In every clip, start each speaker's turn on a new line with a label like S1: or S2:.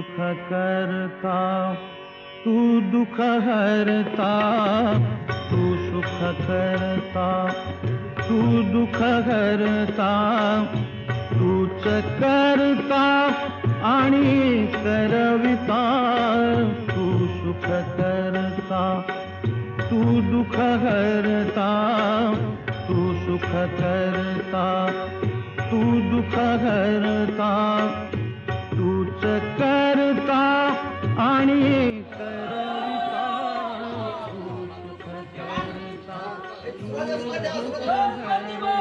S1: सुख करता तू दुख हरता, तू सुख करता तू दुख हरता, तूच करता आणि करविता, तू सुख करता तू दुख हरता, तू सुख करता तू दुख हरता, तूच करता आणि करविता, तू सुख करता तू दुख हरता.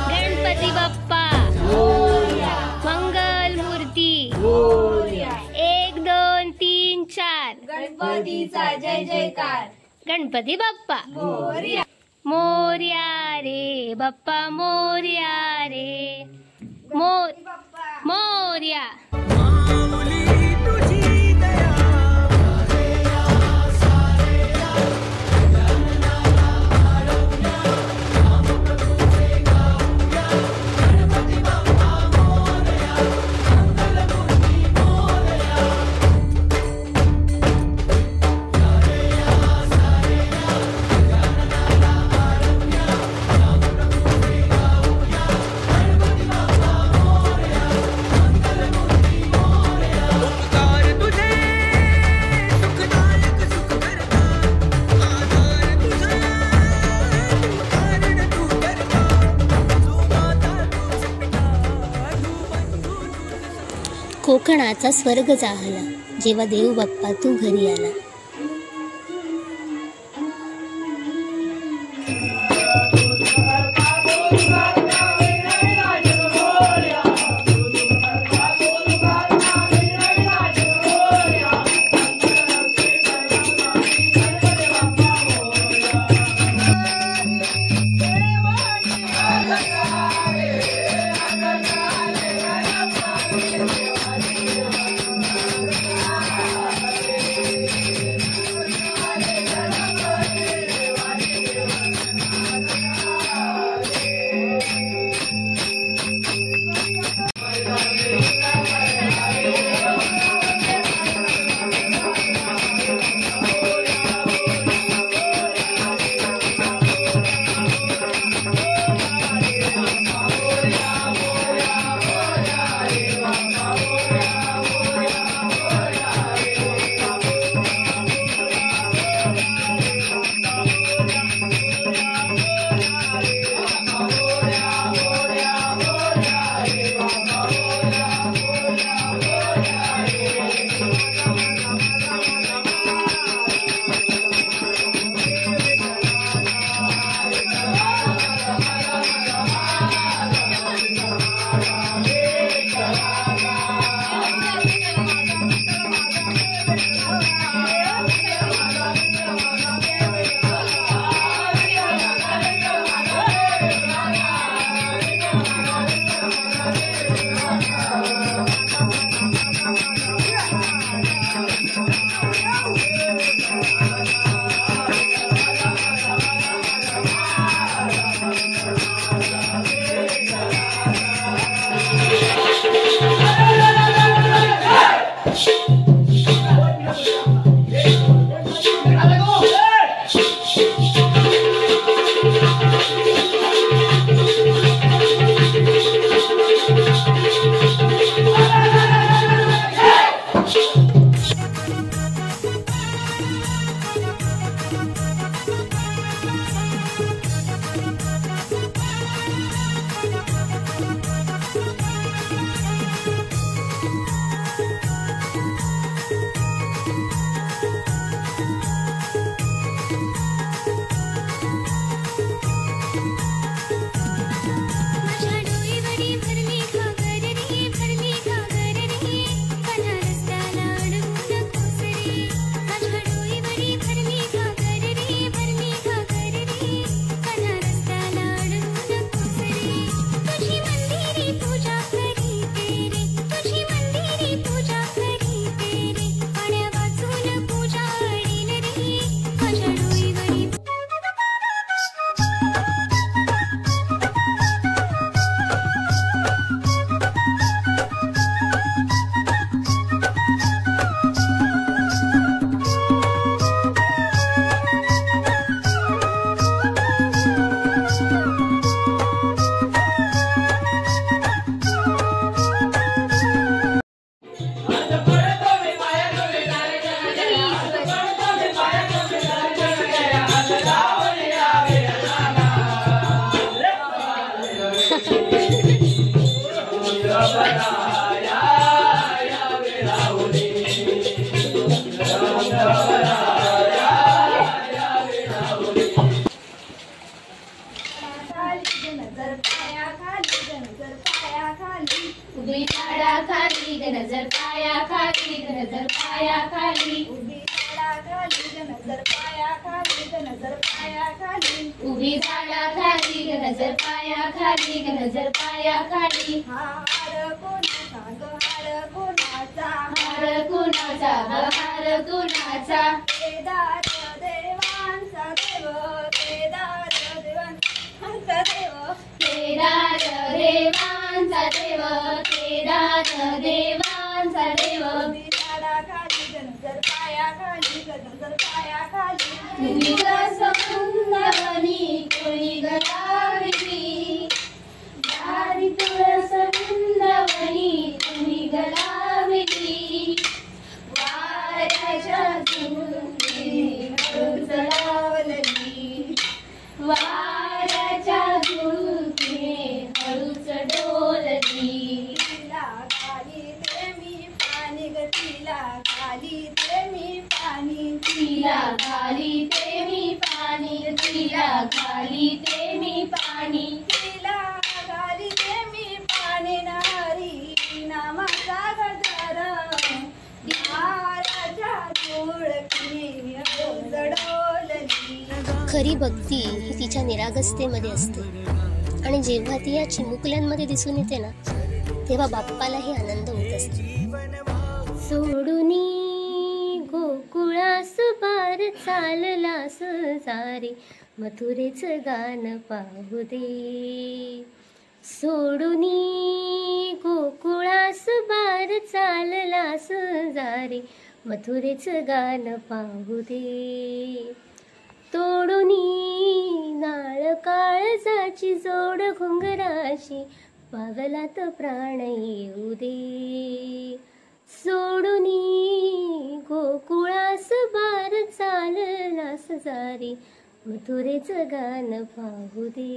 S2: गणपती बाप्पा मंगल मूर्ती 1 2 3 4
S3: गणपतीचा जय जयकार.
S2: गणपती बाप्पा
S3: मोरया.
S2: मोरया रे बाप्पा मोरया रे मोरया. कोकणाचा स्वर्ग जाहला जेव्हा देव बाप्पा तू घरी आला.
S3: उभी झाडाखाली नजर पायाखाली नजर पायाखाली
S4: उभी झाडाखाली नजर पायाखाली नजर पायाखाली
S3: हार कोणाचा ग हार कोणाचा
S4: हार कुणाचा हार कुणाचा
S3: केदार देवांचा देव केदार देवांचा देव
S4: केदार देवांचा देव केदार देवांचा देव
S3: उभी झाडाखाली नजर पायाखाली नजर पायाखाली
S4: तुम्ही वृंदावनी कोणी गलाविली दारी तुळस वृंदावनी तुम्ही गलाविली वाऱ्याच्या झुळके हळूच लावली वाऱ्याच्या झुळके हळूच डोलली
S3: तिला खाली ते मी पाणी ग तिला खाली ते मी पाणी
S4: तिला खाली ते मी पाणी तिला खाली ते मी पाणी
S3: तिला खाली ते मी पाणी नारी नामाचा गजर महाराजा तुळकीने जडवलली
S2: खरी भक्ती ही तिच्या निरागसतेमध्ये असते आणि जेव्हा ती या चिमुकल्यांमध्ये दिसून येते ना तेव्हा बाप्पालाही आनंद होत असतो. सोडूनी गोकुळास पार चाललास सारे मथुरेच गान पाहू दे. सोडूनी गोकुळास पार चाललास सारे मथुरेच गान पाहू दे. तोडूनी नाळ काळजाची जोड घुंगराशी पावलात प्राण येऊ दे. सोडूनी गोकुळास बार चाललास सारी मथुरेच गान पाहू दे.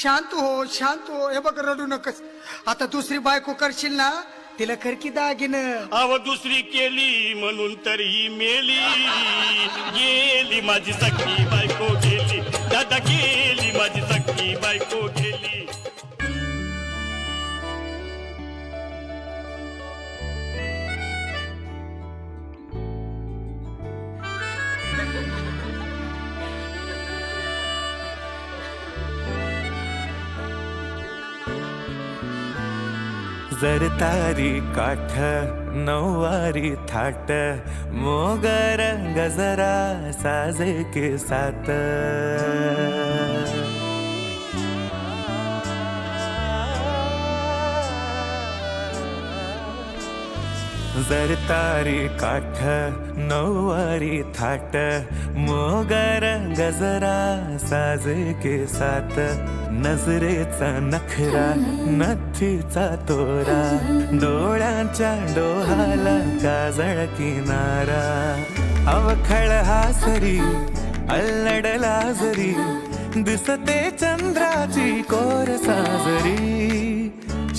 S5: शांत हो. हे बघ रडू नकस. आता दुसरी बायको करशील ना तिला कर की दागिन.
S6: अव दुसरी केली म्हणून तर ही मेली. गेली माझी सखी बायको गेली. दादा गेली माझी सखी बायको गेली.
S7: जरतारी काठ नऊवारी थाट मोगर गजरा साजे के साथ. जरतारी काठ नऊवारी थाट मोगर गजरा साजे के साथ. नजरेचा नखरा नथीचा तोरा डोळ्यांच्या डोहाला काजळ किनारा. अवखळ हासरी अल्लडला जरी दिसते चंद्राची कोर साजरी.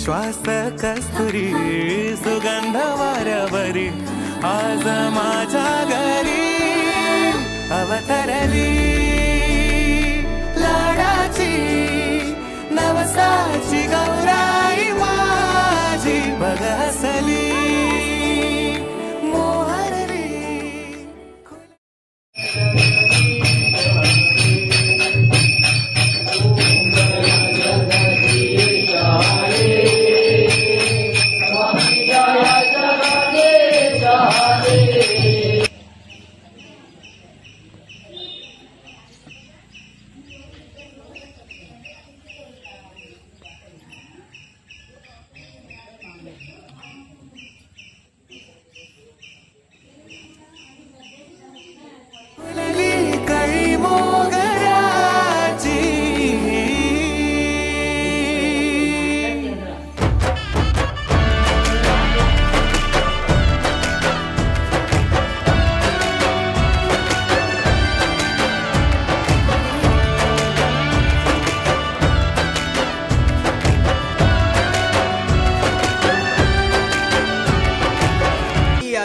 S7: श्वास कस्तुरी सुगंध वाऱ्यावरी आज माझ्या घरी अवतरली लाडाची नवसाची गौराई माझी बघ हसली मोहरली.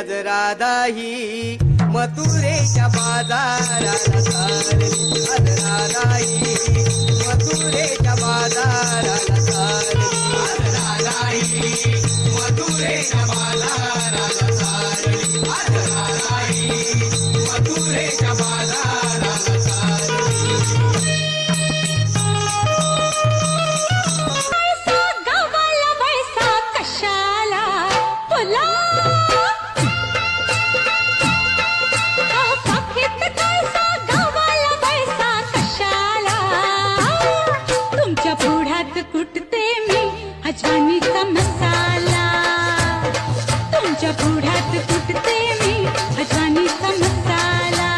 S8: आज राधा ही मथुरेच्या बाजाराला चालली. आज राधा ही मथुरेच्या बाजाराला चालली. आज राधा ही मथुरेच्या बाजाराला चालली. आज राधा ही मथुरेच्या बाजाराला चालली.
S9: गावाला पैसा कशाला फुला कुटते मी अजवानीचा मसाला. तुमच्या पुढ्यात कुटते मी अजवानीचा मसाला.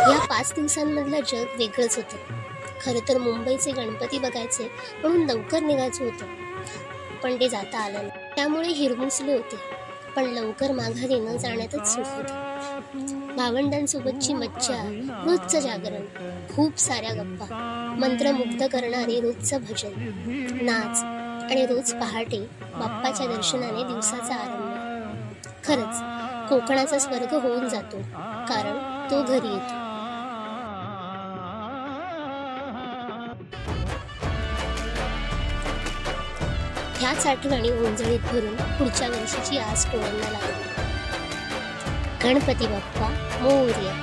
S2: या 5 दिवसांमधलं जग वेगळंच होतं. खरं तर मुंबईचे गणपती बघायचे म्हणून लवकर निघायचं होतं, पण ते जाता आलं नाही. त्यामुळे हिरमुसले होते, पण लवकर माघारी न जाण्यातच सुख होतं. भावंडांसोबतची मज्जा, रोजचं जागरण, खूप साऱ्या गप्पा, मंत्रमुग्ध करणारे रोजचं भजन, नाच आणि रोज पहाटे बाप्पाच्या दर्शनाने दिवसाचा आरंभ. खरंच कोकणाचा स्वर्ग होऊन जातो, कारण तो घरी येतो. ह्याच आठवणी ओंजळीत भरून पुढच्या वर्षीची आस टोळांना लागली. गणपती बाप्पा मोरया.